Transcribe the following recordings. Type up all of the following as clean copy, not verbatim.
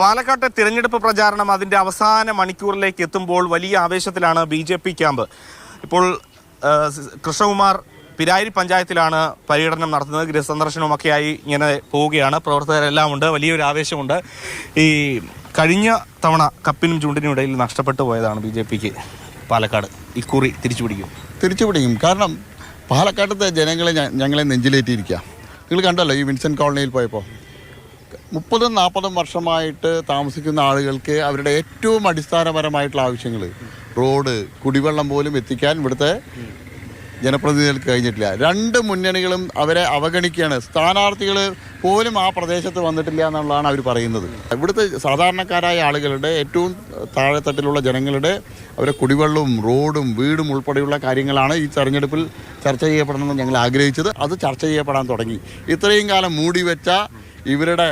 പാലക്കാട്ടെ തിരഞ്ഞെടുപ്പ് പ്രചാരണം അതിൻ്റെ അവസാന മണിക്കൂറിലേക്ക് എത്തുമ്പോൾ വലിയ ആവേശത്തിലാണ് BJP ക്യാമ്പ്. ഇപ്പോൾ കൃഷ്ണകുമാർ പിരായിരി പഞ്ചായത്തിലാണ് പര്യടനം നടത്തുന്നത്. ഗൃഹസന്ദർശനവുമൊക്കെയായി ഇങ്ങനെ പോവുകയാണ്. പ്രവർത്തകരെല്ലാം ഉണ്ട്, വലിയൊരു ആവേശമുണ്ട്. ഈ കഴിഞ്ഞ തവണ കപ്പിനും ചുണ്ടിനും ഇടയിൽ നഷ്ടപ്പെട്ടു പോയതാണ് BJPക്ക് പാലക്കാട്. ഇക്കുറി തിരിച്ചുപിടിക്കും. കാരണം പാലക്കാട്ടത്തെ ജനങ്ങളെ ഞങ്ങളെ നെഞ്ചിലേറ്റിയിരിക്കുക. നിങ്ങൾ കണ്ടല്ലോ ഈ വിൻസെൻ്റ് കോളനിയിൽ പോയപ്പോൾ 30-40 വർഷമായിട്ട് താമസിക്കുന്ന ആളുകൾക്ക് അവരുടെ ഏറ്റവും അടിസ്ഥാനപരമായിട്ടുള്ള ആവശ്യങ്ങൾ, റോഡ്, കുടിവെള്ളം പോലും എത്തിക്കാൻ ഇവിടുത്തെ ജനപ്രതിനിധികൾക്ക് കഴിഞ്ഞിട്ടില്ല. രണ്ട് മുന്നണികളും അവരെ അവഗണിക്കുകയാണ്. സ്ഥാനാർത്ഥികൾ പോലും ആ പ്രദേശത്ത് വന്നിട്ടില്ല എന്നുള്ളതാണ് അവർ പറയുന്നത്. ഇവിടുത്തെ സാധാരണക്കാരായ ആളുകളുടെ, ഏറ്റവും താഴെത്തട്ടിലുള്ള ജനങ്ങളുടെ അവരെ കുടിവെള്ളവും റോഡും വീടും ഉൾപ്പെടെയുള്ള കാര്യങ്ങളാണ് ഈ തെരഞ്ഞെടുപ്പിൽ ചർച്ച ചെയ്യപ്പെടണമെന്ന് ഞങ്ങൾ ആഗ്രഹിച്ചത്. അത് ചർച്ച ചെയ്യപ്പെടാൻ തുടങ്ങി. ഇത്രയും കാലം മൂടിവെച്ച ഇവരുടെ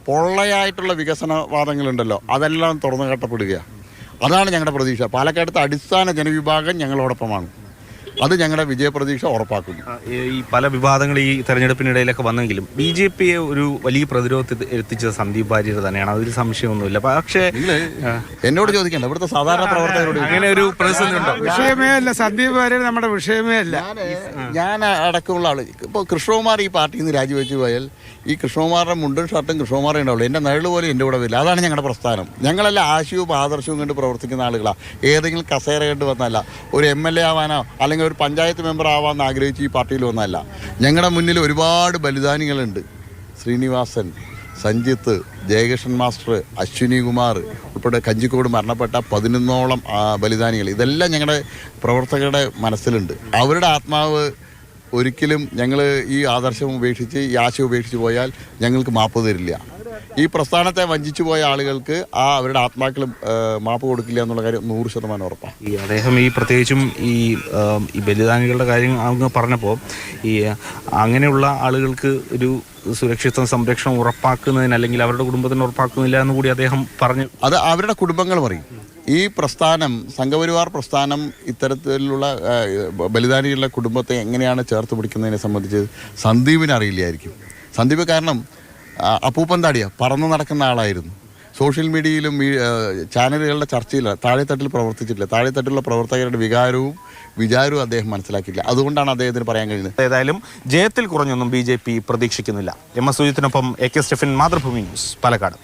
പൊള്ളയായിട്ടുള്ള വികസനവാദങ്ങളുണ്ടല്ലോ, അതെല്ലാം തുറന്നു കാട്ടപ്പെടുകയാണ്. അതാണ് ഞങ്ങളുടെ പ്രതീക്ഷ. പാലക്കാടത്തെ അടിസ്ഥാന ജനവിഭാഗം ഞങ്ങളോടൊപ്പമാണ്. അത് ഞങ്ങളുടെ വിജയപ്രതീക്ഷ ഉറപ്പാക്കുന്നു. ഈ പല വിവാദങ്ങൾ ഈ തെരഞ്ഞെടുപ്പിനിടയിലൊക്കെ വന്നെങ്കിലും BJPയെ ഒരു വലിയ പ്രതിരോധത്തിൽ എത്തിച്ചത് സന്ദീപ് വാര്യർ തന്നെയാണ്. അതൊരു സംശയമൊന്നുമില്ല. പക്ഷേ എന്നോട് ചോദിക്കണ്ട, ഇവിടുത്തെ സാധാരണ പ്രവർത്തകരോട് അങ്ങനെ ഒരു പ്രതിസന്ധി ഉണ്ടോ? വിഷയമേ അല്ല, സന്ദീപ് വാര്യർ നമ്മുടെ വിഷയമേ അല്ല. ഞാൻ അടക്കമുള്ള ആള് ഇപ്പോൾ കൃഷ്ണകുമാർ ഈ പാർട്ടിയിൽ നിന്ന് രാജിവെച്ച് പോയാൽ ഈ കൃഷ്ണകുമാറിന്റെ മുണ്ടും ഷർട്ടും കൃഷ്ണകുമാറേ ഉണ്ടാവുള്ളൂ. എൻ്റെ നിഴൽ പോലും എൻ്റെ കൂടെ വരില്ല. അതാണ് ഞങ്ങളുടെ പ്രസ്ഥാനം. ഞങ്ങളെല്ലാം ആശയവും ആദർശവും കണ്ട് പ്രവർത്തിക്കുന്ന ആളുകളാണ്. ഏതെങ്കിലും കസേര കണ്ട് വന്നല്ല, ഒരു MLA ആവാനോ അല്ലെങ്കിൽ ഒരു പഞ്ചായത്ത് മെമ്പർ ആവാമെന്ന് ആഗ്രഹിച്ച് ഈ പാർട്ടിയിൽ വന്നല്ല. ഞങ്ങളുടെ മുന്നിൽ ഒരുപാട് ബലിദാനികളുണ്ട്. ശ്രീനിവാസൻ, സഞ്ജിത്ത്, ജയകൃഷ്ണൻ മാസ്റ്റർ, അശ്വിനി കുമാർ ഉൾപ്പെടെ കഞ്ചിക്കോട് മരണപ്പെട്ട 11ഓളം ബലിദാനികൾ. ഇതെല്ലാം ഞങ്ങളുടെ പ്രവർത്തകരുടെ മനസ്സിലുണ്ട്. അവരുടെ ആത്മാവ് ഒരിക്കലും ഞങ്ങൾ ഈ ആദർശം ഉപേക്ഷിച്ച്, ഈ ആശയം ഉപേക്ഷിച്ച് പോയാൽ ഞങ്ങൾക്ക് മാപ്പ് തരില്ല. ഈ പ്രസ്ഥാനത്തെ വഞ്ചിച്ചു പോയ ആളുകൾക്ക് അവരുടെ ആത്മാക്കൾ മാപ്പ് കൊടുക്കില്ല എന്നുള്ള കാര്യം 100% ഉറപ്പാണ്. അദ്ദേഹം പ്രത്യേകിച്ചും ഈ ബലിദാനികളുടെ കാര്യം അങ്ങ് പറഞ്ഞപ്പോൾ അങ്ങനെയുള്ള ആളുകൾക്ക് ഒരു സുരക്ഷിത സംരക്ഷണം ഉറപ്പാക്കുന്നതിന്, അല്ലെങ്കിൽ അവരുടെ കുടുംബത്തിന് ഉറപ്പാക്കുന്നില്ല എന്ന് കൂടി അദ്ദേഹം പറഞ്ഞു. അത് അവരുടെ കുടുംബങ്ങൾ പറയും. ഈ പ്രസ്ഥാനം, സംഘപരിവാർ പ്രസ്ഥാനം ഇത്തരത്തിലുള്ള ബലിദാനികളുടെ കുടുംബത്തെ എങ്ങനെയാണ് ചേർത്ത് പിടിക്കുന്നതിനെ സംബന്ധിച്ച് സന്ദീപിന് അറിയില്ലായിരിക്കും. സന്ദീപ് കാരണം അപ്പൂപ്പൻ താടിയ പറന്നു നടക്കുന്ന ആളായിരുന്നു. സോഷ്യൽ മീഡിയയിലും ചാനലുകളുടെ ചർച്ചയിൽ താഴെത്തട്ടിൽ പ്രവർത്തിച്ചിട്ടില്ല. താഴെത്തട്ടിലുള്ള പ്രവർത്തകരുടെ വികാരവും വിചാരവും അദ്ദേഹം മനസ്സിലാക്കിയില്ല. അതുകൊണ്ടാണ് അദ്ദേഹത്തിന് പറയാൻ കഴിയുന്നത്. ഏതായാലും ജയത്തിൽ കുറഞ്ഞൊന്നും BJP പ്രതീക്ഷിക്കുന്നില്ല. MS സുജിത്തിനൊപ്പം AK Stephin, Mathrubhumi news, Palakkad.